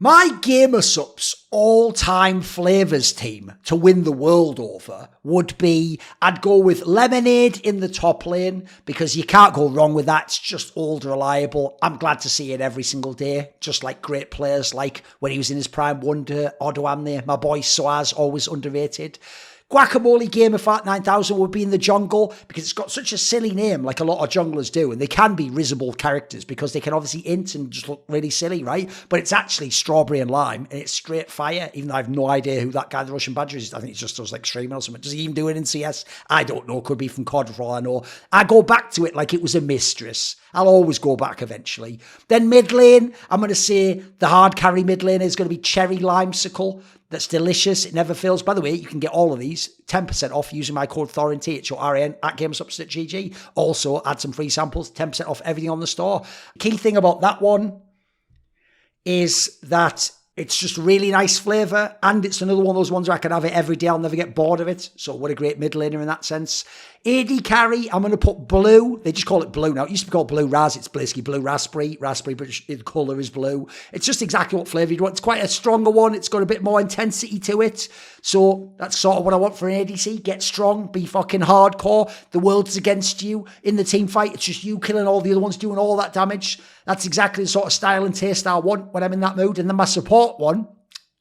My GamerSupps all-time flavours team to win the world over would be, I'd go with Lemonade in the top lane because you can't go wrong with that. It's just old reliable. I'm glad to see it every single day, just like great players like when he was in his prime, Wonder, Odoam there. My boy Soaz, always underrated. Guacamole Game of Fat 9000 would be in the jungle because it's got such a silly name like a lot of junglers do, and they can be risible characters because they can obviously int and just look really silly, right? But it's actually strawberry and lime and it's straight fire, even though I have no idea who that guy, the Russian Badger, is. I think he just does like streaming or something. Does he even do it in CS? I don't know. Could be from COD for all I know. I go back to it like it was a mistress. I'll always go back eventually. Then mid lane, I'm going to say the hard carry mid lane is going to be Cherry Limesicle. That's delicious. It never fails. By the way, you can get all of these 10% off using my code Thorin, Thorin, at GameSupps.gg. Also, add some free samples, 10% off everything on the store. Key thing about that one is that it's just really nice flavour, and it's another one of those ones where I can have it every day. I'll never get bored of it. So what a great mid laner in that sense. AD carry, I'm going to put blue. They just call it blue now. It used to be called blue ras. It's basically blue raspberry, but the colour is blue. It's just exactly what flavour you'd want. It's quite a stronger one. It's got a bit more intensity to it. So that's sort of what I want for an ADC. Get strong, be fucking hardcore. The world's against you in the team fight. It's just you killing all the other ones, doing all that damage. That's exactly the sort of style and taste I want when I'm in that mood. And then my support one,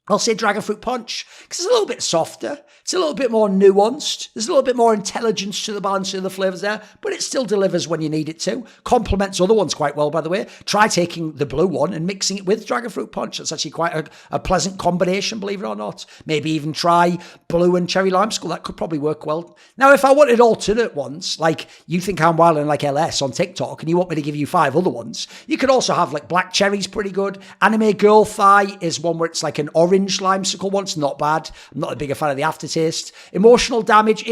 I'll say Dragon Fruit Punch, because it's a little bit softer. It's a little bit more nuanced. There's a little bit more intelligence to the balance of the flavours there, but it still delivers when you need it to. Complements other ones quite well, by the way. Try taking the blue one and mixing it with Dragon Fruit Punch. That's actually quite a pleasant combination, believe it or not. Maybe even try blue and Cherry Limesicle. That could probably work well. Now, if I wanted alternate ones, like you think I'm wild and like LS on TikTok, and you want me to give you 5 other ones, you could also have like Black Cherry's pretty good. Anime Girl Thigh is one where it's like an orange limesicle one. It's not bad. I'm not a bigger fan of the aftertaste. Emotional damage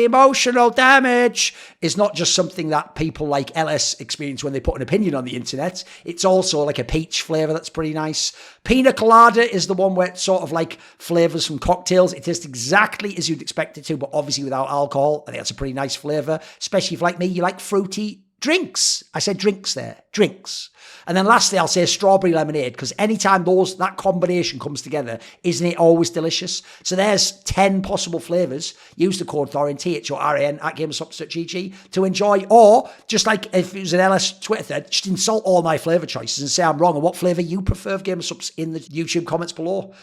is not just something that people like LS experience when they put an opinion on the internet. It's also like a peach flavour that's pretty nice. Pina Colada is the one where it's sort of like flavours from cocktails. It tastes exactly as you'd expect it to, but obviously without alcohol. I think that's a pretty nice flavour, especially if, like me, you like fruity drinks. I said drinks there. Drinks. And then lastly, I'll say strawberry lemonade, because anytime that combination comes together, isn't it always delicious? So there's 10 possible flavours. Use the code Thorin, Thorin, at GamerSupps.gg to enjoy. Or, just like if it was an LS Twitter thread, just insult all my flavour choices and say I'm wrong and what flavour you prefer of GamerSupps in the YouTube comments below.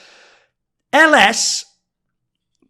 LS,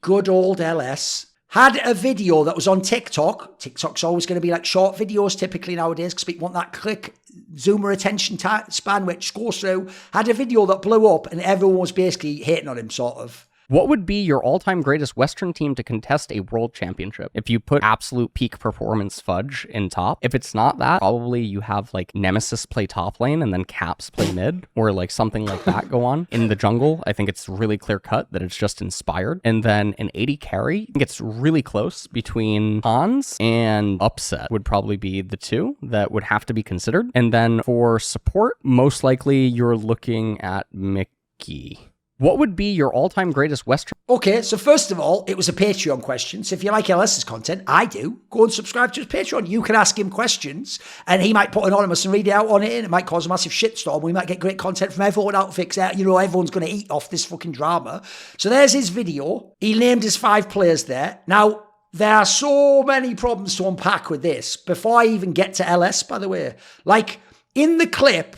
good old LS, had a video that was on TikTok. TikTok's always going to be like short videos typically nowadays because people want that quick zoomer attention span which goes through. Had a video that blew up and everyone was basically hating on him, sort of. What would be your all-time greatest Western team to contest a world championship? If you put absolute peak performance fudge in top, if it's not that, probably you have like Nemesis play top lane and then Caps play mid, or like something like that go on. In the jungle, I think it's really clear cut that it's just inspired. And then an 80 carry, I think it's really close between Hans and Upset would probably be the two that would have to be considered. And then for support, most likely you're looking at Mickey. What would be your all-time greatest Western? Okay, so first of all, it was a Patreon question. So if you like LS's content, I do, go and subscribe to his Patreon. You can ask him questions, and he might put anonymous and read it out on it, and it might cause a massive shitstorm. We might get great content from everyone out fix that. You know, everyone's going to eat off this fucking drama. So there's his video. He named his 5 players there. Now, there are so many problems to unpack with this before I even get to LS, by the way. Like, in the clip,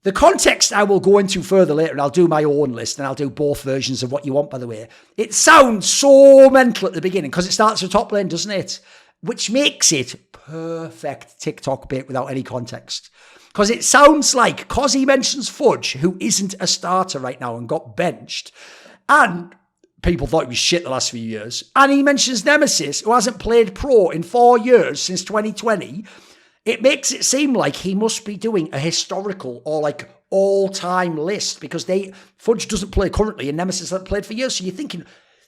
the context I will go into further later, and I'll do my own list, and I'll do both versions of what you want, by the way. It sounds so mental at the beginning, because it starts with top lane, doesn't it? Which makes it perfect TikTok bait without any context. Because it sounds like, because he mentions Fudge, who isn't a starter right now and got benched, and people thought he was shit the last few years, and he mentions Nemesis, who hasn't played pro in 4 years since 2020, it makes it seem like he must be doing a historical or like all-time list, because Fudge doesn't play currently and Nemesis hasn't played for years. So you're thinking,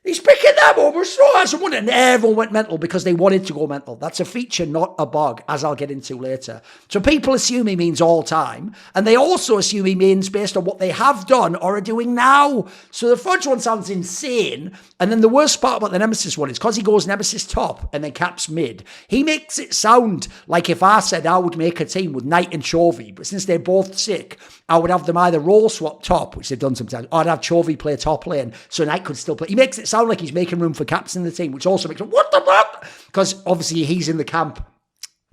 He's picking them over straws and and everyone went mental because they wanted to go mental. That's a feature, not a bug, as I'll get into later. So people assume he means all time, and they also assume he means based on what they have done or are doing now. So the fudge one sounds insane, and then the worst part about the Nemesis one is because he goes Nemesis top and then caps mid, he makes it sound like if I said I would make a team with Knight and Chovy, but since they're both sick, I would have them either role swap top, which they've done sometimes, or I'd have Chovy play top lane so Knight could still play. He makes it sound like he's making room for caps in the team, which also makes it, what the fuck? Because obviously he's in the camp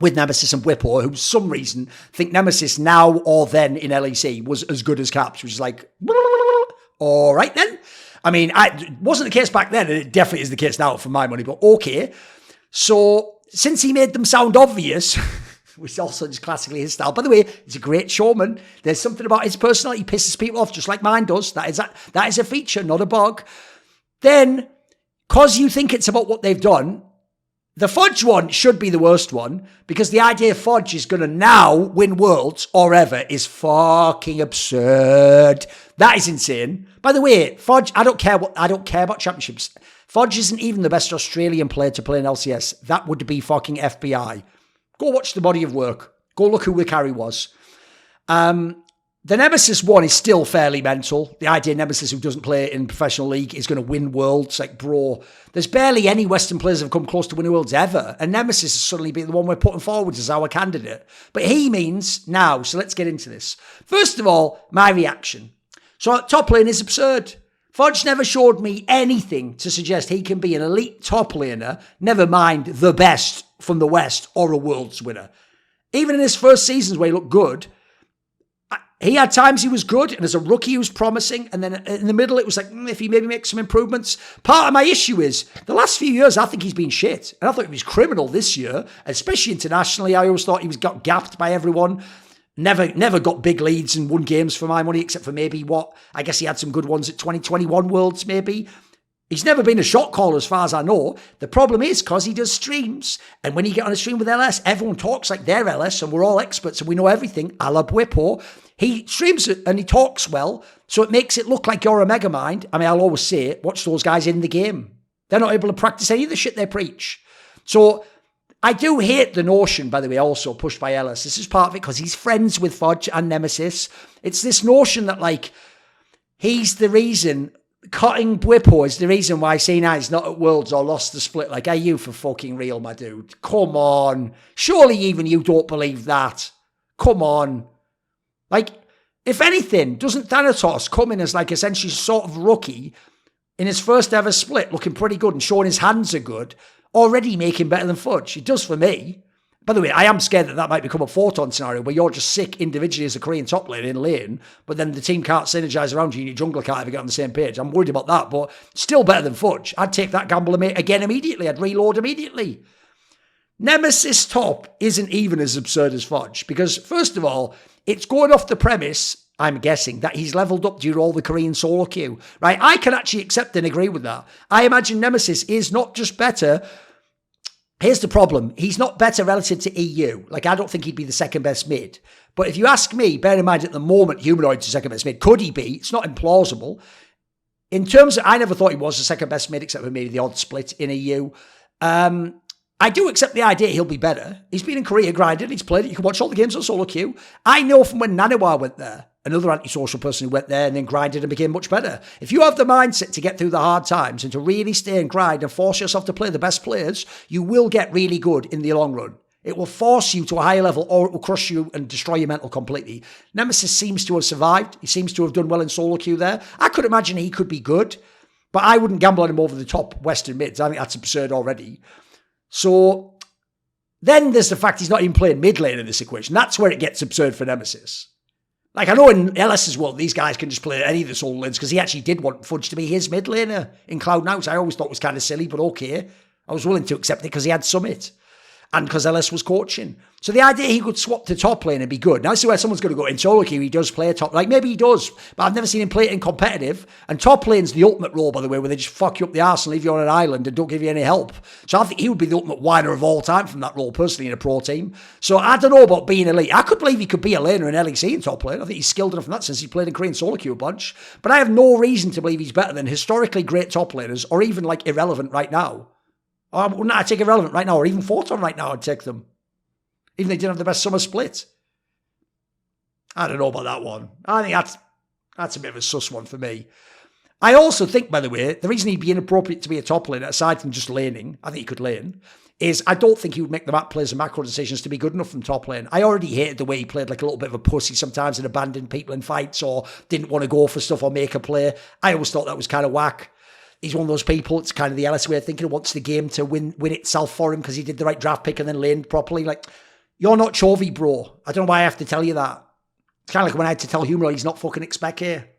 with Nemesis and Whippo, who for some reason think Nemesis now or then in LEC was as good as caps, which is like, all right then. I mean, it wasn't the case back then, and it definitely is the case now for my money, but okay. So since he made them sound obvious, which is also just classically his style. By the way, he's a great showman. There's something about his personality, he pisses people off just like mine does. That is a feature, not a bug. Then, because you think it's about what they've done, the fudge one should be the worst one, because the idea fudge is going to now win worlds or ever is fucking absurd. That is insane. By the way, fudge, I don't care about championships. Fudge isn't even the best Australian player to play in LCS. That would be fucking FBI. Go watch the body of work. Go look who the carry was. The Nemesis one is still fairly mental. The idea Nemesis, who doesn't play in professional league, is going to win worlds. Like, bro, there's barely any Western players that have come close to winning worlds ever. And Nemesis has suddenly been the one we're putting forward as our candidate. But he means now. So let's get into this. First of all, my reaction. So top lane is absurd. Fudge never showed me anything to suggest he can be an elite top laner, never mind the best from the West or a worlds winner. Even in his first seasons where he looked good, he had times he was good, and as a rookie he was promising, and then in the middle it was like, if he maybe makes some improvements. Part of my issue is, the last few years I think he's been shit, and I thought he was criminal this year, especially internationally. I always thought he got gapped by everyone. Never got big leads and won games for my money, except for maybe I guess he had some good ones at 2021 Worlds maybe. He's never been a shot caller as far as I know. The problem is because he does streams. And when you get on a stream with LS, everyone talks like they're LS and we're all experts and we know everything, a la Whippo. He streams it and he talks well, so it makes it look like you're a megamind. I mean, I'll always say it, watch those guys in the game. They're not able to practice any of the shit they preach. So I do hate the notion, by the way, also pushed by Ellis. This is part of it because he's friends with Fudge and Nemesis. It's this notion that, like, he's the reason, cutting Whippo is the reason why C9's not at Worlds or lost the split. Like, are you for fucking real, my dude? Come on. Surely even you don't believe that. Come on. Like, if anything, doesn't Thanatos come in as, like, essentially sort of rookie in his first ever split, looking pretty good and showing his hands are good, already making better than Fudge? It does for me. By the way, I am scared that might become a Photon scenario where you're just sick individually as a Korean top lane in lane, but then the team can't synergize around you and your jungler can't ever get on the same page. I'm worried about that, but still better than Fudge. I'd take that gamble again immediately. I'd reload immediately. Nemesis top isn't even as absurd as Fudge because, first of all, it's going off the premise, I'm guessing, that he's leveled up due to all the Korean solo queue, right? I can actually accept and agree with that. I imagine Nemesis is not just better. Here's the problem. He's not better relative to EU. Like, I don't think he'd be the second best mid. But if you ask me, bear in mind at the moment, Humanoid's the second best mid. Could he be? It's not implausible. In terms of, I never thought he was the second best mid, except for maybe the odd split in EU. I do accept the idea he'll be better. He's been in Korea grinding. He's played it. You can watch all the games on solo queue. I know from when Naniwa went there, another antisocial person who went there and then grinded and became much better. If you have the mindset to get through the hard times and to really stay and grind and force yourself to play the best players, you will get really good in the long run. It will force you to a higher level or it will crush you and destroy your mental completely. Nemesis seems to have survived. He seems to have done well in solo queue there. I could imagine he could be good, but I wouldn't gamble on him over the top Western mids. I think that's absurd already. So then there's the fact he's not even playing mid lane in this equation. That's where it gets absurd for Nemesis. Like, I know in LS's world, these guys can just play any of the solo lanes because he actually did want Fudge to be his mid laner in Cloud9, which I always thought was kind of silly, but okay. I was willing to accept it because he had Summit. and because Ellis was coaching. So the idea he could swap to top lane and be good. Now I see where someone's going to go in solo queue. He does play a top, like maybe he does, but I've never seen him play it in competitive. And top lane's the ultimate role, by the way, where they just fuck you up the arse and leave you on an island and don't give you any help. So I think he would be the ultimate whiner of all time from that role, personally, in a pro team. So I don't know about being elite. I could believe he could be a laner in LEC in top lane. I think he's skilled enough in that sense. He played in Korean solo queue a bunch. But I have no reason to believe he's better than historically great top laners, or even like irrelevant right now. Or wouldn't I take irrelevant right now, or even Photon right now, I'd take them. Even they didn't have the best summer split. I don't know about that one. I think that's a bit of a sus one for me. I also think, by the way, the reason he'd be inappropriate to be a top laner, aside from just laning, I think he could lane, is I don't think he would make the map plays and macro decisions to be good enough from top lane. I already hated the way he played like a little bit of a pussy sometimes and abandoned people in fights or didn't want to go for stuff or make a play. I always thought that was kind of whack. He's one of those people, it's kind of the Ellis way of thinking, wants the game to win itself for him because he did the right draft pick and then laned properly. Like, you're not Chovy, bro. I don't know why I have to tell you that. It's kind of like when I had to tell Humor he's not fucking expect here.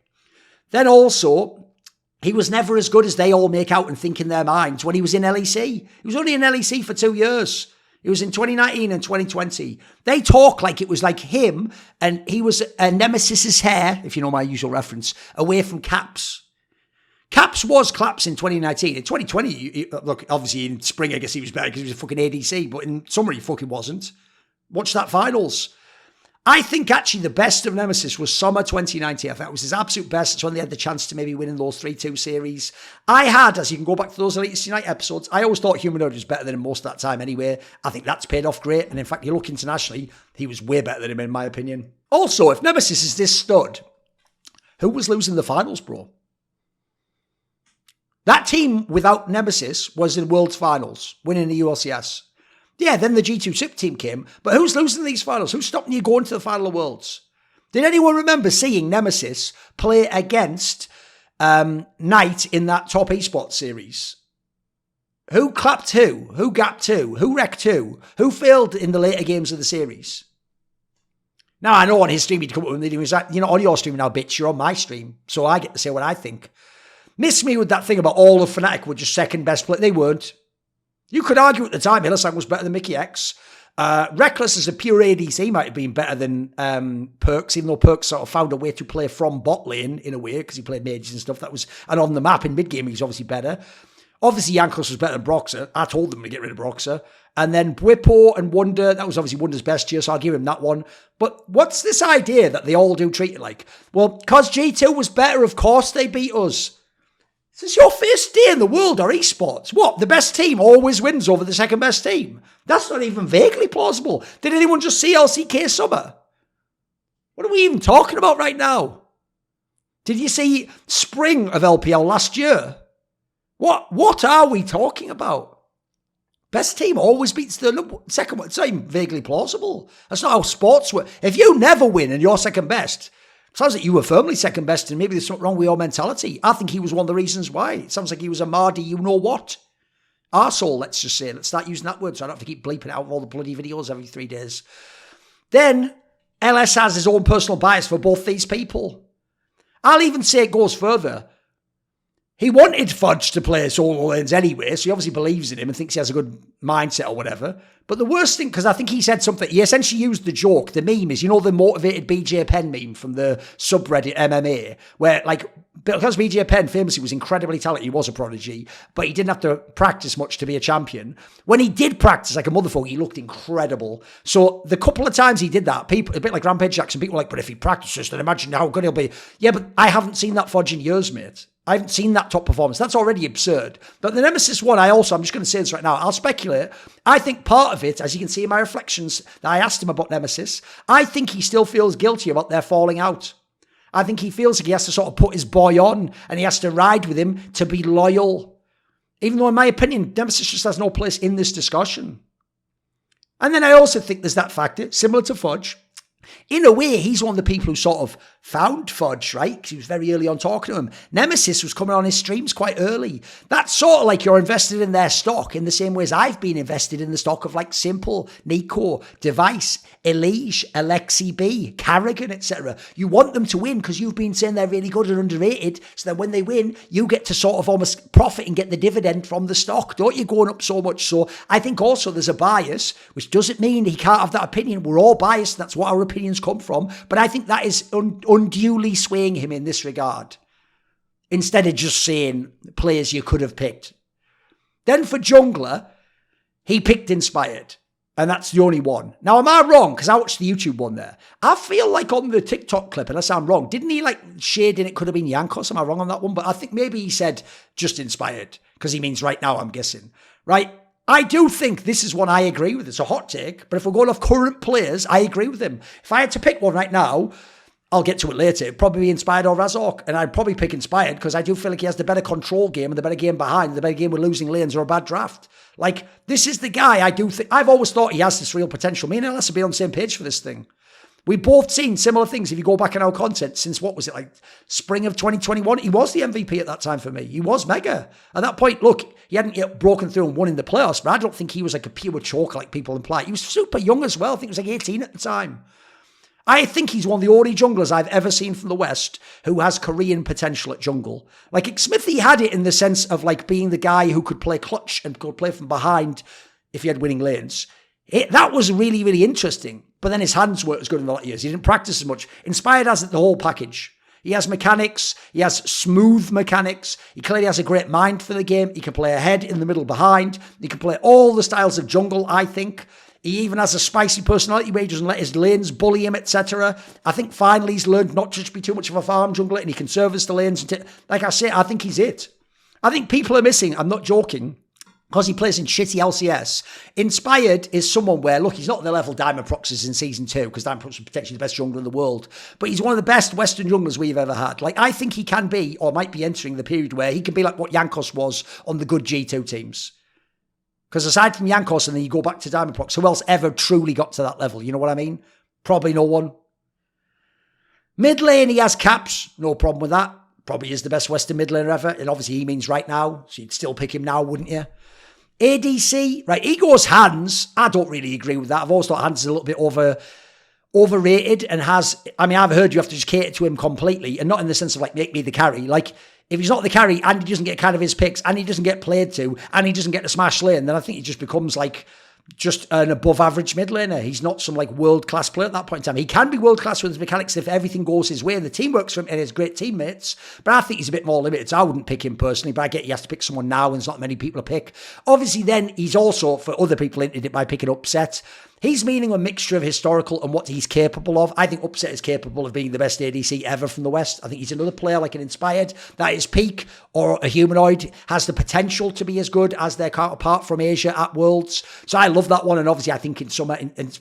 Then also, he was never as good as they all make out and think in their minds when he was in LEC. He was only in LEC for 2 years. It was in 2019 and 2020. They talk like it was like him and he was a Nemesis's hair, if you know my usual reference, away from Caps. Caps was Claps in 2019. In 2020, look, obviously in spring, I guess he was better because he was a fucking ADC, but in summer, he fucking wasn't. Watch that finals. I think actually the best of Nemesis was summer 2019. I think it was his absolute best. It's when they had the chance to maybe win in those 3-2 series. I had, as you can go back to those Elite Unite episodes, I always thought Humanoid was better than him most of that time anyway. I think that's paid off great. And in fact, you look internationally, he was way better than him in my opinion. Also, if Nemesis is this stud, who was losing the finals, bro? That team without Nemesis was in World's Finals, winning the ULCS. Yeah, then the G2 Super Team came, but who's losing these finals? Who's stopping you going to the Final of Worlds? Did anyone remember seeing Nemesis play against Knight in that top esports series? Who clapped who? Who gapped who? Who wrecked who? Who failed in the later games of the series? Now, I know on his stream he'd come up with me, you know, on your stream now, bitch, you're on my stream, so I get to say what I think. Miss me with that thing about all of Fnatic were just second best player. They weren't. You could argue at the time Hillsang was better than Mickey X. Reckless as a pure ADC might have been better than Perks, even though Perks sort of found a way to play from bot lane in a way because he played mages and stuff. And on the map in mid game, he was obviously better. Obviously, Jankos was better than Broxer. I told them to get rid of Broxer. And then Bwipo and Wonder, that was obviously Wonder's best year, so I'll give him that one. But what's this idea that they all do treat it like? Well, because G2 was better, of course they beat us. This is your first day in the world or esports. What? The best team always wins over the second best team? That's not even vaguely plausible. Did anyone just see LCK Summer? What are we even talking about right now? Did you see spring of LPL last year? What are we talking about? Best team always beats the second one. It's not even vaguely plausible. That's not how sports work. If you never win and you're second best, sounds like you were firmly second best and maybe there's something wrong with your mentality. I think he was one of the reasons why. It sounds like he was a Mardy you-know-what. Arsehole, let's just say. Let's start using that word so I don't have to keep bleeping it out of all the bloody videos every 3 days. Then, LS has his own personal bias for both these people. I'll even say it goes further. He wanted Fudge to play solo lanes anyway, so he obviously believes in him and thinks he has a good mindset or whatever. But the worst thing, because I think he said something, he essentially used the joke, the meme is, you know the motivated BJ Penn meme from the subreddit MMA, where like, because BJ Penn famously was incredibly talented, he was a prodigy, but he didn't have to practice much to be a champion. When he did practice like a motherfucker, he looked incredible. So the couple of times he did that, people, a bit like Rampage Jackson, people were like, but if he practices, then imagine how good he'll be. Yeah, but I haven't seen that Fudge in years, mate. I haven't seen that top performance. That's already absurd. But the Nemesis one, I'm just going to say this right now. I'll speculate. I think part of it, as you can see in my reflections that I asked him about Nemesis, I think he still feels guilty about their falling out. I think he feels like he has to sort of put his boy on and he has to ride with him to be loyal. Even though in my opinion, Nemesis just has no place in this discussion. And then I also think there's that factor, similar to Fudge. In a way, he's one of the people who sort of found Fudge, right? Because he was very early on talking to him. Nemesis was coming on his streams quite early. That's sort of like you're invested in their stock in the same way as I've been invested in the stock of like Simple, Nico, Device, Elige, Alexi B, Carrigan, etc. You want them to win because you've been saying they're really good and underrated. So that when they win, you get to sort of almost profit and get the dividend from the stock. Don't you going up so much? So I think also there's a bias, which doesn't mean he can't have that opinion. We're all biased. That's what our opinions come from. But I think that is unduly swaying him in this regard, instead of just saying players you could have picked. Then for jungler, he picked Inspired, and that's the only one. Now, am I wrong? Because I watched the YouTube one there. I feel like on the TikTok clip, unless I'm wrong, didn't he like shade in it could have been Jankos? Am I wrong on that one? But I think maybe he said just Inspired, because he means right now, I'm guessing. Right? I do think this is one I agree with. It's a hot take, but if we're going off current players, I agree with him. If I had to pick one right now, I'll get to it later. It'd probably be Inspired or Razork. And I'd probably pick Inspired because I do feel like he has the better control game and the better game behind, the better game with losing lanes or a bad draft. Like, this is the guy I do think... I've always thought he has this real potential. Me and Ellis have been on the same page for this thing. We've both seen similar things if you go back in our content since, what was it, like spring of 2021? He was the MVP at that time for me. He was mega. At that point, look, he hadn't yet broken through and won in the playoffs, but I don't think he was like a pure choker like people imply. He was super young as well. I think he was like 18 at the time. I think he's one of the only junglers I've ever seen from the West who has Korean potential at jungle. Like, Smithy had it in the sense of like being the guy who could play clutch and could play from behind if he had winning lanes. That was really, really interesting. But then his hands weren't as good in a lot of years. He didn't practice as much. Inspired has the whole package. He has mechanics. He has smooth mechanics. He clearly has a great mind for the game. He can play ahead, in the middle, behind. He can play all the styles of jungle, I think. He even has a spicy personality where he doesn't let his lanes bully him, etc. I think finally he's learned not to just be too much of a farm jungler and he can service the lanes. Like I say, I think he's it. I think people are missing, I'm not joking, because he plays in shitty LCS. Inspired is someone where, look, he's not the level Diamond Prox is in Season 2, because Diamond Prox is potentially the best jungler in the world, but he's one of the best Western junglers we've ever had. Like, I think he can be, or might be entering the period where he can be like what Jankos was on the good G2 teams. Because aside from Jankos, and then you go back to Diamond Prox, who else ever truly got to that level? You know what I mean? Probably no one. Mid lane, he has caps. No problem with that. Probably is the best Western mid laner ever. And obviously he means right now. So you'd still pick him now, wouldn't you? ADC, right, he goes Hands. I don't really agree with that. I've always thought Hands is a little bit overrated and has... I mean, I've heard you have to just cater to him completely, and not in the sense of like, make me the carry. Like, if he's not the carry and he doesn't get kind of his picks and he doesn't get played to and he doesn't get to smash lane, then I think he just becomes like just an above average mid laner. He's not some like world class player at that point in time. He can be world class with his mechanics if everything goes his way and the team works for him and his great teammates, but I think he's a bit more limited. So I wouldn't pick him personally, but I get he has to pick someone now and there's not many people to pick. Obviously then he's also, for other people, entered it by picking Upset. He's meaning a mixture of historical and what he's capable of. I think Upset is capable of being the best ADC ever from the West. I think he's another player like an Inspired that is peak, or a Humanoid has the potential to be as good as their counterpart from Asia at Worlds. So I love that one. And obviously I think in summer,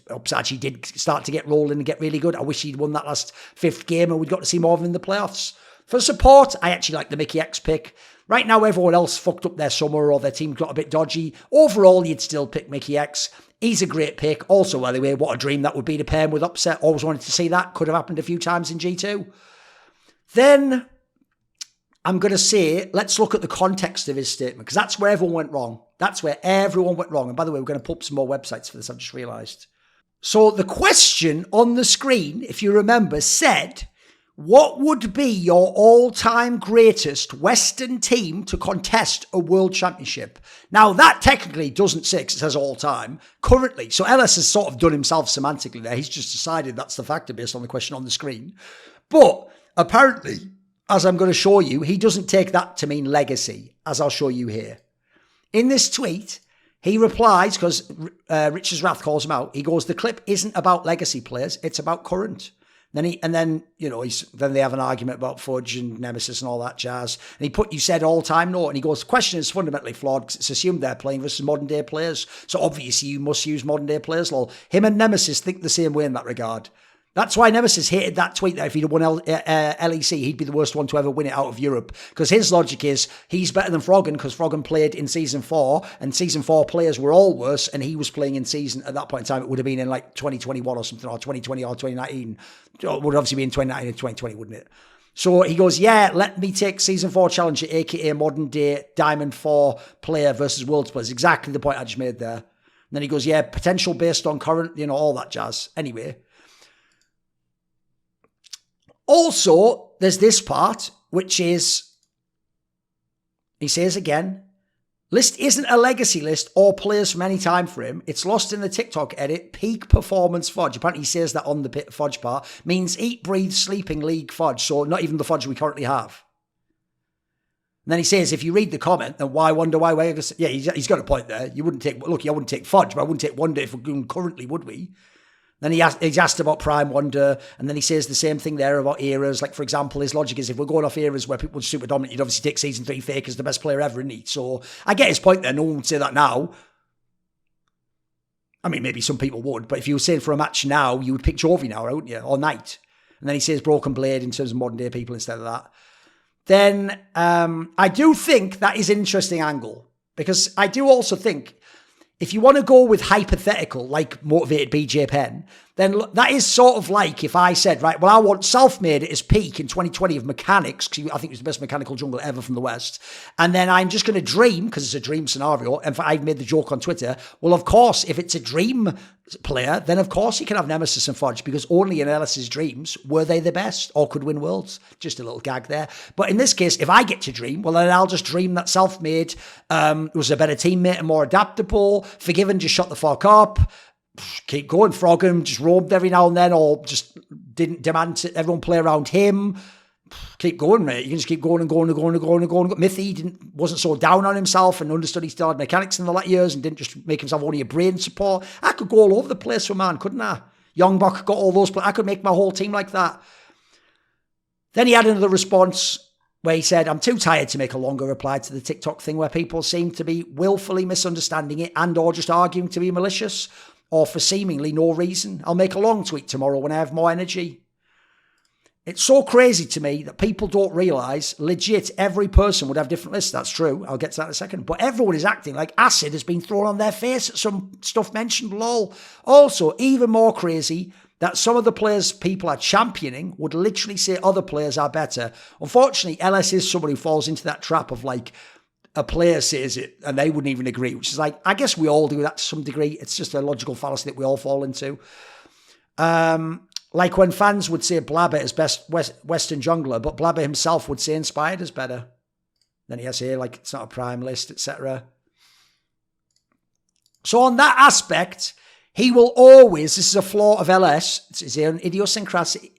Upset actually did start to get rolling and get really good. I wish he'd won that last 5th game and we'd got to see more of him in the playoffs. For support, I actually like the Mickey X pick. Right now, everyone else fucked up their summer or their team got a bit dodgy. Overall, you'd still pick Mickey X. He's a great pick. Also, by the way, what a dream that would be to pair him with Upset. Always wanted to see that. Could have happened a few times in G2. Then, I'm going to say, let's look at the context of his statement, because that's where everyone went wrong. That's where everyone went wrong. And by the way, we're going to put up some more websites for this, I've just realised. So the question on the screen, if you remember, said... what would be your all-time greatest Western team to contest a world championship? Now, that technically doesn't say, because it says all-time, currently. So Ellis has sort of done himself semantically there. He's just decided that's the factor based on the question on the screen. But apparently, as I'm going to show you, he doesn't take that to mean legacy, as I'll show you here. In this tweet, he replies, because Rich's Wrath calls him out, he goes, the clip isn't about legacy players, it's about current. Then you know, then they have an argument about Fudge and Nemesis and all that jazz. And you said all-time no. And he goes, the question is fundamentally flawed because it's assumed they're playing versus modern-day players. So obviously you must use modern-day players, lol. Him and Nemesis think the same way in that regard. That's why Nemesis hated that tweet that if he'd won LEC, he'd be the worst one to ever win it out of Europe. Because his logic is he's better than Froggen because Froggen played in Season 4 and Season 4 players were all worse and he was playing in Season, at that point in time, it would have been in like 2021 or something, or 2020 or 2019. It would obviously be in 2019 and 2020, wouldn't it? So he goes, yeah, let me take Season 4 Challenger, aka modern day Diamond 4 player versus Worlds players. Exactly the point I just made there. And then he goes, yeah, potential based on current, all that jazz. Anyway. Also, there's this part, which is, he says again, list isn't a legacy list or players from any time frame. It's lost in the TikTok edit, peak performance fudge. Apparently he says that on the fudge part. Means eat, breathe, sleeping league fudge. So not even the fudge we currently have. And then he says, if you read the comment, then why wonder why? Yeah, he's got a point there. I wouldn't take fudge, but I wouldn't take wonder if we're going currently, would we? Then he's asked about Prime Wonder, and then he says the same thing there about eras. Like, for example, his logic is if we're going off eras where people were super dominant, you'd obviously take Season 3 Fake as the best player ever, isn't he? So I get his point there. No one would say that now. I mean, maybe some people would, but if you were saying for a match now, you would pick Jovi now, wouldn't you? Or Knight. And then he says Broken Blade in terms of modern day people instead of that. Then I do think that is an interesting angle, because I do also think if you want to go with hypothetical, like motivated BJ Penn, then that is sort of like if I said, right, well, I want Selfmade at his peak in 2020 of mechanics, because I think he was the best mechanical jungler ever from the West. And then I'm just going to dream, because it's a dream scenario, and I made the joke on Twitter, well, of course, if it's a dream player, then of course he can have Nemesis and Fudge, because only in Ellis's dreams were they the best or could win worlds. Just a little gag there. But in this case, if I get to dream, well, then I'll just dream that Selfmade was a better teammate and more adaptable. Forgiven just shut the fuck up. Keep going. Froggen just roamed every now and then, or just didn't demand everyone play around him. Keep going, mate. You can just keep going and going and going and going and going. Mithy wasn't so down on himself and understood he still had mechanics in the late years and didn't just make himself only a brain support. I could go all over the place for man, couldn't I? Youngbuck got all those players. I could make my whole team like that. Then he had another response where he said, I'm too tired to make a longer reply to the TikTok thing where people seem to be willfully misunderstanding it and or just arguing to be malicious or for seemingly no reason. I'll make a long tweet tomorrow when I have more energy. It's so crazy to me that people don't realise, legit, every person would have different lists. That's true. I'll get to that in a second. But everyone is acting like acid has been thrown on their face at some stuff mentioned, lol. Also, even more crazy, that some of the players people are championing would literally say other players are better. Unfortunately, LS is someone who falls into that trap of like, a player says it and they wouldn't even agree, which is like, I guess we all do that to some degree. It's just a logical fallacy that we all fall into. Like when fans would say Blabber is best Western jungler, but Blabber himself would say Inspired is better. Then he has here, like, it's not a prime list, etc. So on that aspect, he will always, this is a flaw of LS, it's his own idiosyncrasy.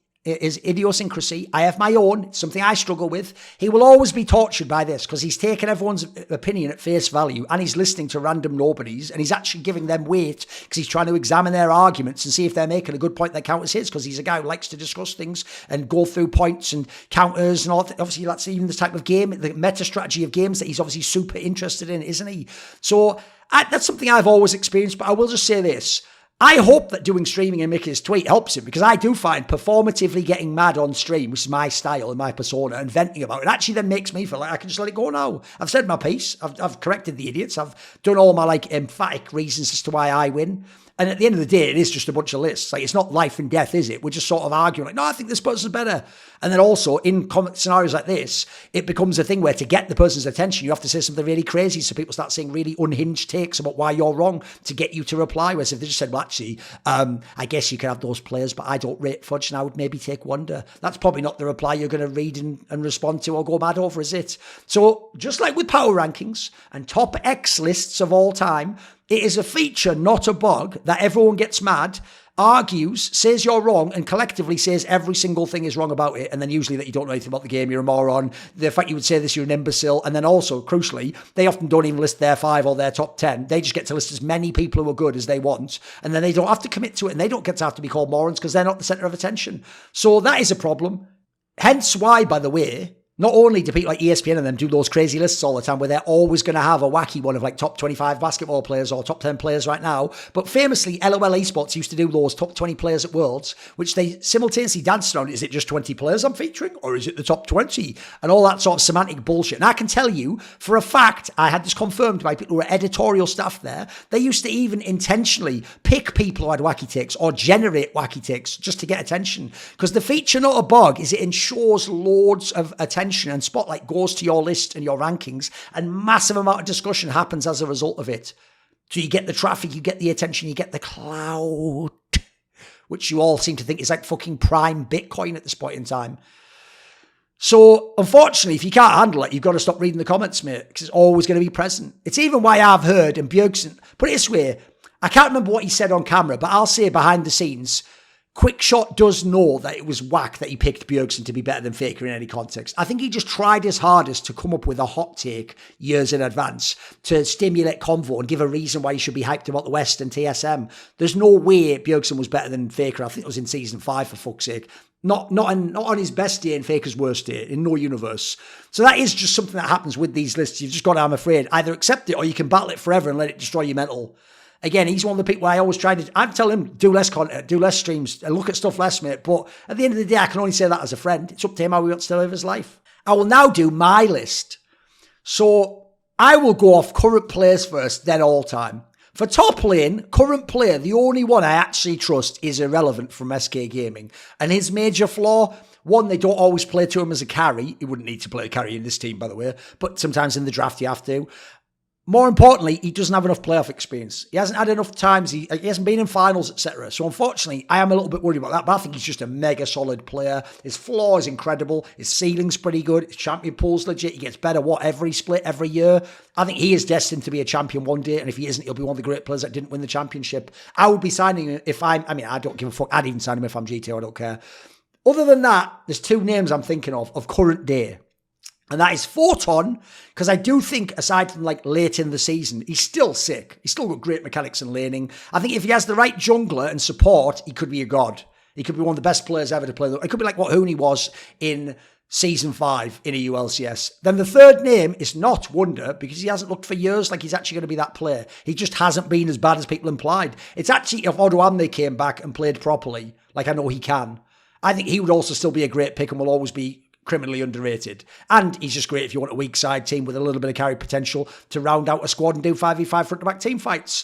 I have my own. It's something I struggle with. He will always be tortured by this because he's taken everyone's opinion at face value and he's listening to random nobodies and he's actually giving them weight because he's trying to examine their arguments and see if they're making a good point that counters his, because he's a guy who likes to discuss things and go through points and counters and all that. Obviously, that's even the type of game, the meta strategy of games that he's obviously super interested in, isn't he? So that's something I've always experienced, but I will just say this. I hope that doing streaming and making his tweet helps him, because I do find performatively getting mad on stream, which is my style and my persona, and venting about it actually then makes me feel like I can just let it go now. I've said my piece. I've corrected the idiots. I've done all my like emphatic reasons as to why I win. And at the end of the day, it is just a bunch of lists. Like, it's not life and death, is it? We're just sort of arguing like, no, I think this person's better. And then also in scenarios like this, it becomes a thing where to get the person's attention, you have to say something really crazy. So people start saying really unhinged takes about why you're wrong to get you to reply. Whereas if they just said, well, actually, I guess you can have those players, but I don't rate Fudge and I would maybe take Wonder. That's probably not the reply you're going to read and respond to or go mad over, is it? So just like with power rankings and top X lists of all time, it is a feature, not a bug, that everyone gets mad, argues, says you're wrong, and collectively says every single thing is wrong about it, and then usually that you don't know anything about the game, you're a moron. The fact you would say this, you're an imbecile. And then also, crucially, they often don't even list their 5 or their top 10. They just get to list as many people who are good as they want, and then they don't have to commit to it, and they don't get to have to be called morons because they're not the centre of attention. So that is a problem. Hence why, by the way, Not only do people like ESPN and them do those crazy lists all the time where they're always going to have a wacky one of like top 25 basketball players or top 10 players right now, but famously LOL Esports used to do those top 20 players at Worlds, which they simultaneously danced around. Is it just 20 players I'm featuring or is it the top 20? And all that sort of semantic bullshit. And I can tell you for a fact, I had this confirmed by people who were editorial staff there, they used to even intentionally pick people who had wacky takes or generate wacky takes just to get attention. Because the feature, not a bug, is it ensures loads of attention and spotlight goes to your list and your rankings, and massive amount of discussion happens as a result of it. So you get the traffic, you get the attention, you get the clout, which you all seem to think is like fucking prime Bitcoin at this point in time. So unfortunately, if you can't handle it, you've got to stop reading the comments, mate, because it's always going to be present. It's even why I've heard, and Bjergsen, put it this way, I can't remember what he said on camera, but I'll say behind the scenes, Quickshot does know that it was whack that he picked Bjergsen to be better than Faker in any context. I think he just tried his hardest to come up with a hot take years in advance to stimulate convo and give a reason why he should be hyped about the West and TSM. There's no way Bjergsen was better than Faker. I think it was in season 5, for fuck's sake. Not on his best day and Faker's worst day, in no universe. So that is just something that happens with these lists. You've just got to, I'm afraid, either accept it or you can battle it forever and let it destroy your mental. Again, he's one of the people I always try to... I'm telling him, do less content, do less streams, look at stuff less, mate. But at the end of the day, I can only say that as a friend. It's up to him how he wants to live his life. I will now do my list. So I will go off current players first, then all time. For top lane, current player, the only one I actually trust is Irrelevant from SK Gaming. And his major flaw... One, they don't always play to him as a carry. He wouldn't need to play a carry in this team, by the way. But sometimes in the draft, you have to. More importantly, he doesn't have enough playoff experience. He hasn't had enough times. He hasn't been in finals, etc. So unfortunately, I am a little bit worried about that. But I think he's just a mega solid player. His floor is incredible. His ceiling's pretty good. His champion pool's legit. He gets better every split every year. I think he is destined to be a champion one day. And if he isn't, he'll be one of the great players that didn't win the championship. I would be signing him if I don't give a fuck. I'd even sign him if I'm GTO. I don't care. Other than that, there's two names I'm thinking of current day. And that is Photon, because I do think, aside from like late in the season, he's still sick. He's still got great mechanics and laning. I think if he has the right jungler and support, he could be a god. He could be one of the best players ever to play. It could be like what Hooney was in season 5 in a ULCS. Then the third name is not Wonder, because he hasn't looked for years like he's actually going to be that player. He just hasn't been as bad as people implied. It's actually, if Odoamne came back and played properly, like I know he can, I think he would also still be a great pick and will always be criminally underrated. And he's just great if you want a weak side team with a little bit of carry potential to round out a squad and do 5v5 front-to-back team fights.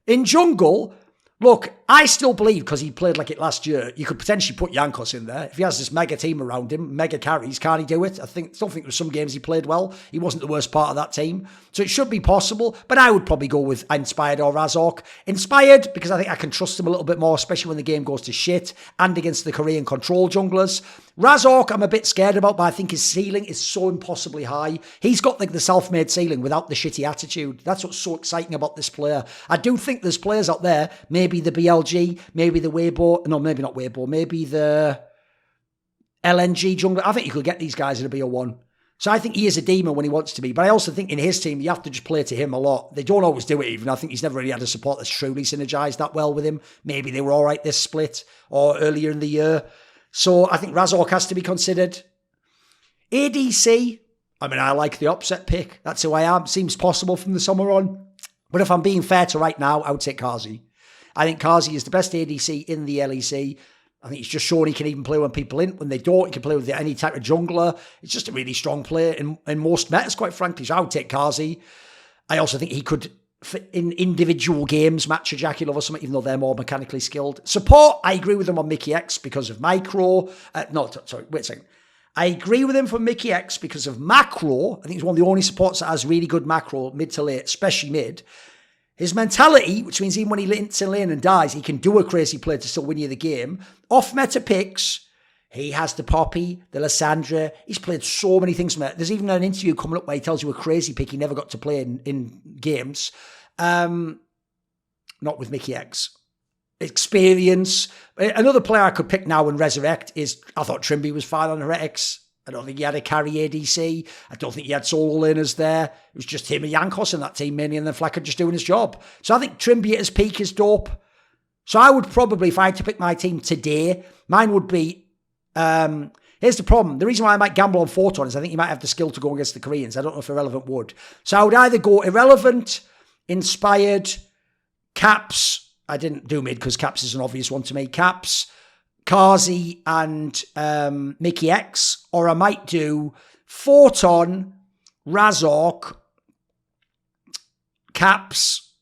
In jungle, look, I still believe, because he played like it last year, you could potentially put Jankos in there. If he has this mega team around him, mega carries, can he do it? I still think there were some games he played well. He wasn't the worst part of that team. So it should be possible, but I would probably go with Inspired or Razork. Inspired, because I think I can trust him a little bit more, especially when the game goes to shit, and against the Korean control junglers. Razork, I'm a bit scared about, but I think his ceiling is so impossibly high. He's got like the self-made ceiling without the shitty attitude. That's what's so exciting about this player. I do think there's players out there, maybe the BLG, maybe the Weibo, no, maybe not Weibo, maybe the LNG jungler. I think you could get these guys in a BO1. So I think he is a demon when he wants to be. But I also think in his team, you have to just play to him a lot. They don't always do it even. I think he's never really had a support that's truly synergized that well with him. Maybe they were all right this split or earlier in the year. So I think Razork has to be considered. ADC, I like the upset pick. That's who I am. Seems possible from the summer on. But if I'm being fair to right now, I would take Kazi. I think Kazi is the best ADC in the LEC. I think he's just shown he can even play when people in. When they don't, he can play with any type of jungler. It's just a really strong player in most metas, quite frankly. So I would take Kazi. I also think he could, in individual games, match a Jackie Love or something, even though they're more mechanically skilled. Support, I agree with him on Mickey X because of micro. Wait a second. I agree with him for Mickey X because of macro. I think he's one of the only supports that has really good macro, mid to late, especially mid. His mentality, which means even when he links in lane and dies, he can do a crazy play to still win you the game. Off-meta picks, he has the Poppy, the Lissandra. He's played so many things. There's even an interview coming up where he tells you a crazy pick he never got to play in games. Not with Mickey X. Experience. Another player I could pick now and resurrect is, I thought Trimby was fine on Heretics. I don't think he had a carry ADC. I don't think he had solo laners there. It was just him and Jankos in that team mainly, and then Flacker just doing his job. So I think Trimby at his peak is dope. So I would probably, if I had to pick my team today, mine would be Here's the problem. The reason why I might gamble on Photon is I think he might have the skill to go against the Koreans. I don't know if Irrelevant would. So I would either go Irrelevant, Inspired, Caps. I didn't do mid because Caps is an obvious one to me. Caps, Kazi, and Mickey X. Or I might do Photon, Razork, Caps,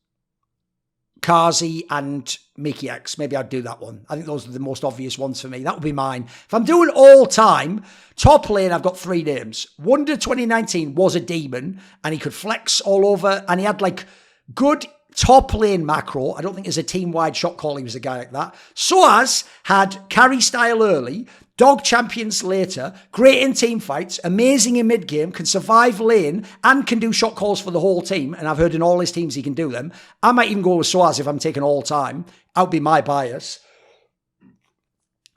Kazi, and Mickey X. Maybe I'd do that one. I think those are the most obvious ones for me. That would be mine. If I'm doing all time, top lane, I've got 3 names. Wonder 2019 was a demon, and he could flex all over, and he had like good top lane macro. I don't think there's a team-wide shot call he was a guy like that. Soaz had carry style early, dog champions later, great in team fights, amazing in mid-game, can survive lane, and can do shot calls for the whole team. And I've heard in all his teams he can do them. I might even go with Soaz if I'm taking all time. That would be my bias.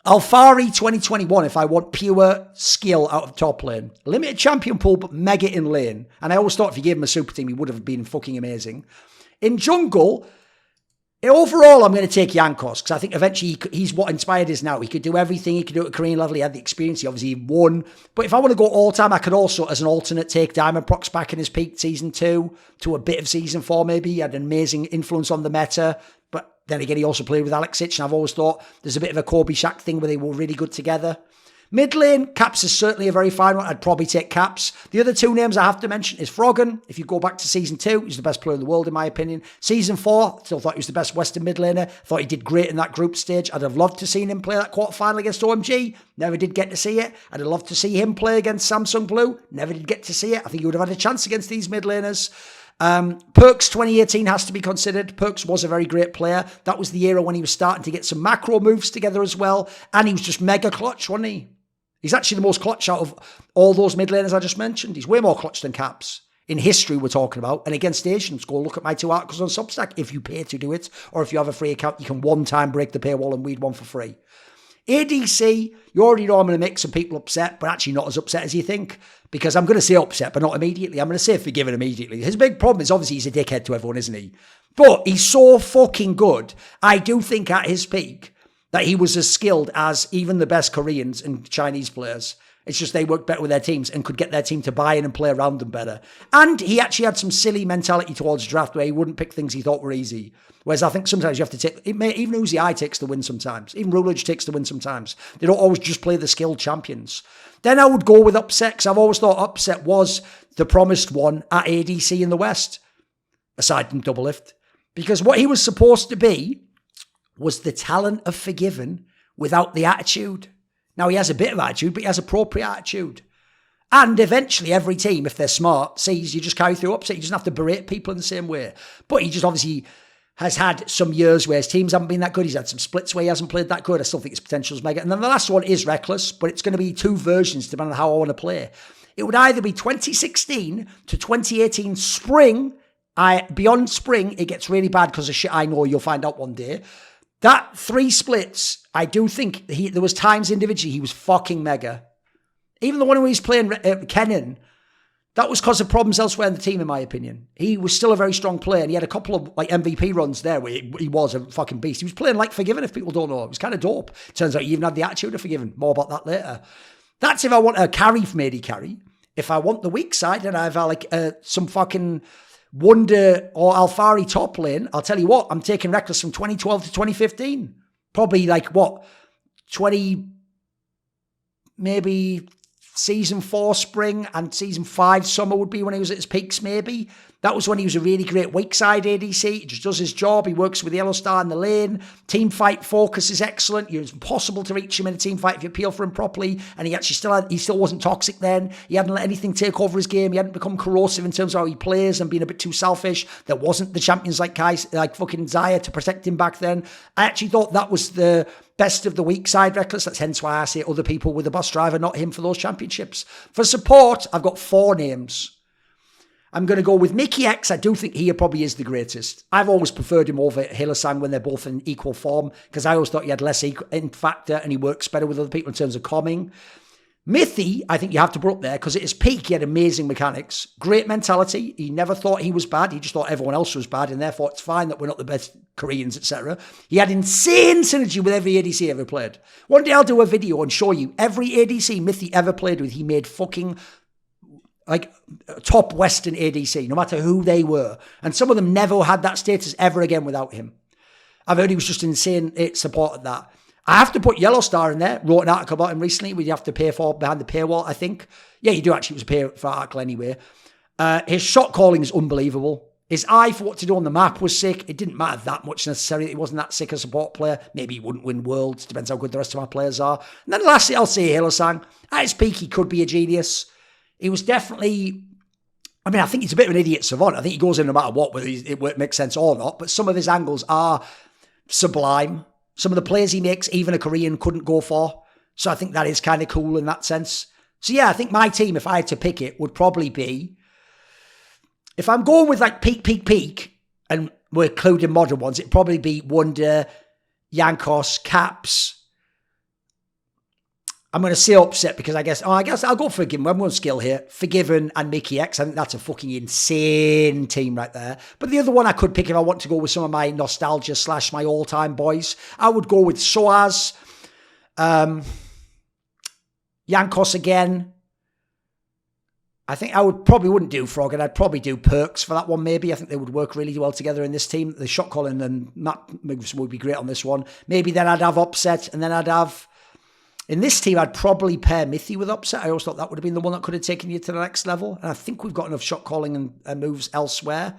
Alfari 2021 if I want pure skill out of top lane. Limited champion pool, but mega in lane. And I always thought if you gave him a super team, he would have been fucking amazing. In jungle, overall, I'm going to take Jankos because I think eventually he's what Inspired is now. He could do everything. He could do it at Korean level. He had the experience. He obviously won. But if I want to go all time, I could also, as an alternate, take Diamond Prox back in his peak season 2 to a bit of season 4 maybe. He had an amazing influence on the meta. But then again, he also played with Alexic. And I've always thought there's a bit of a Kobe Shaq thing where they were really good together. Mid lane, Caps is certainly a very fine one. I'd probably take Caps. The other 2 names I have to mention is Froggen. If you go back to season 2, he's the best player in the world, in my opinion. Season 4, still thought he was the best Western mid laner. Thought he did great in that group stage. I'd have loved to see him play that quarterfinal against OMG. Never did get to see it. I'd have loved to see him play against Samsung Blue. Never did get to see it. I think he would have had a chance against these mid laners. Perks 2018 has to be considered. Perks was a very great player. That was the era when he was starting to get some macro moves together as well. And he was just mega clutch, wasn't he? He's actually the most clutch out of all those mid laners I just mentioned. He's way more clutch than Caps. In history, we're talking about. And against Asians, go look at my 2 articles on Substack if you pay to do it. Or if you have a free account, you can one time break the paywall and weed one for free. ADC, you already know I'm going to make some people upset, but actually not as upset as you think. Because I'm going to say upset, but not immediately. I'm going to say forgiven immediately. His big problem is obviously he's a dickhead to everyone, isn't he? But he's so fucking good. I do think at his peak that he was as skilled as even the best Koreans and Chinese players. It's just they worked better with their teams and could get their team to buy in and play around them better. And he actually had some silly mentality towards draft where he wouldn't pick things he thought were easy. Whereas I think sometimes you have to take, even Uzi I takes the win sometimes. Even Rulage takes the win sometimes. They don't always just play the skilled champions. Then I would go with Upset because I've always thought Upset was the promised one at ADC in the West, aside from Double Lift. Because what he was supposed to be was the talent of Forgiven without the attitude. Now, he has a bit of attitude, but he has appropriate attitude. And eventually, every team, if they're smart, sees you just carry through Upset. You just have to berate people in the same way. But he just obviously has had some years where his teams haven't been that good. He's had some splits where he hasn't played that good. I still think his potential is mega. And then the last one is Reckless, but it's going to be 2 versions depending on how I want to play. It would either be 2016 to 2018 spring. Beyond spring, it gets really bad because of shit I know you'll find out one day. That 3 splits, I do think there was times individually he was fucking mega. Even the one where he's playing Kennen, that was because of problems elsewhere in the team, in my opinion. He was still a very strong player, and he had a couple of like MVP runs there where he was a fucking beast. He was playing like Forgiven, if people don't know. It was kind of dope. Turns out he even had the attitude of Forgiven. More about that later. That's if I want a carry from AD carry. If I want the weak side, and I have like some fucking Wonder or Alfari top lane, I'll tell you what, I'm taking Reckless from 2012 to 2015. Probably like what, 20, maybe season 4 spring and season 5 summer would be when he was at his peaks maybe. That was when he was a really great weak side ADC. He just does his job. He works with Yellow Star in the lane. Team fight focus is excellent. It's impossible to reach him in a team fight if you peel for him properly. And he still wasn't toxic then. He hadn't let anything take over his game. He hadn't become corrosive in terms of how he plays and being a bit too selfish. There wasn't the champions like fucking Zaya to protect him back then. I actually thought that was the best of the weak side Reckless. That's hence why I say other people with the bus driver, not him for those championships. For support, I've got 4 names. I'm going to go with Mickey X. I do think he probably is the greatest. I've always preferred him over Hillesang when they're both in equal form because I always thought he had less in factor and he works better with other people in terms of calming. Mithy, I think you have to put up there because at his peak, he had amazing mechanics, great mentality. He never thought he was bad. He just thought everyone else was bad, and therefore it's fine that we're not the best Koreans, etc. He had insane synergy with every ADC he ever played. One day I'll do a video and show you every ADC Mithy ever played with. He made fucking like top Western ADC, no matter who they were. And some of them never had that status ever again without him. I've heard he was just insane support at that. I have to put Yellow Star in there. Wrote an article about him recently. We have to pay for behind the paywall, I think. Yeah, you do actually. It was a pay for article anyway. His shot calling is unbelievable. His eye for what to do on the map was sick. It didn't matter that much necessarily. He wasn't that sick a support player. Maybe he wouldn't win Worlds. Depends how good the rest of our players are. And then lastly, I'll say Halo-sang. At his peak, he could be a genius. He was definitely... I mean, I think he's a bit of an idiot savant. I think he goes in no matter what, whether it makes sense or not. But some of his angles are sublime. Some of the plays he makes, even a Korean couldn't go for. So I think that is kind of cool in that sense. So yeah, I think my team, if I had to pick it, would probably be... If I'm going with like peak, and we're including modern ones, it'd probably be Wonder, Jankos, Caps. I'm going to say Upset because I guess I'll go for Forgiven. I'm going skill here. Forgiven and Mickey X. I think that's a fucking insane team right there. But the other one I could pick if I want to go with some of my nostalgia / my all-time boys, I would go with Soaz, Jankos again. I think I wouldn't do Frog, and I'd probably do Perks for that one maybe. I think they would work really well together in this team. The shot calling and map moves would be great on this one. Maybe then I'd have Upset, and then I'd have... In this team, I'd probably pair Mithy with Upset. I always thought that would have been the one that could have taken you to the next level. And I think we've got enough shot calling and moves elsewhere.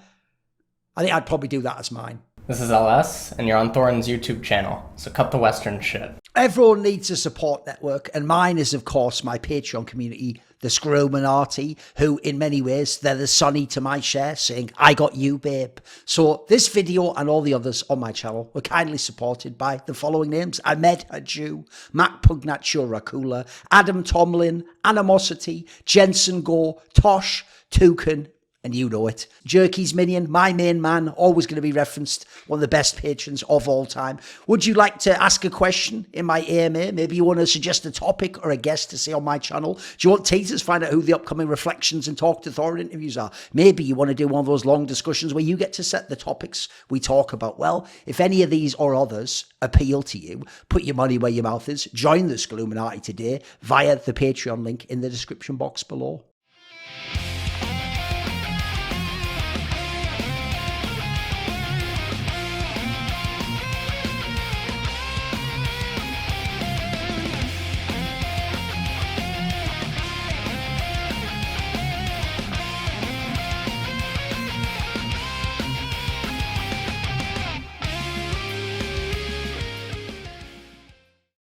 I think I'd probably do that as mine. This is LS, and you're on Thorin's YouTube channel, so cut the Western shit. Everyone needs a support network, and mine is, of course, my Patreon community, the Scrominati, who, in many ways, they're the Sonny to my Cher, saying, I got you, babe. So this video and all the others on my channel were kindly supported by the following names: Ahmed Hadjou, Mac Pugnatio Rajcula, Adam Tomlin, Animosity, Jensen Goh, Tosh, Tooorin, and you know it. Jerky's Minion, my main man, always going to be referenced, one of the best patrons of all time. Would you like to ask a question in my AMA? Maybe you want to suggest a topic or a guest to say on my channel? Do you want teasers? Find out who the upcoming Reflections and Talk to Thorin interviews are. Maybe you want to do one of those long discussions where you get to set the topics we talk about. Well, if any of these or others appeal to you, put your money where your mouth is. Join the Scluminati today via the Patreon link in the description box below.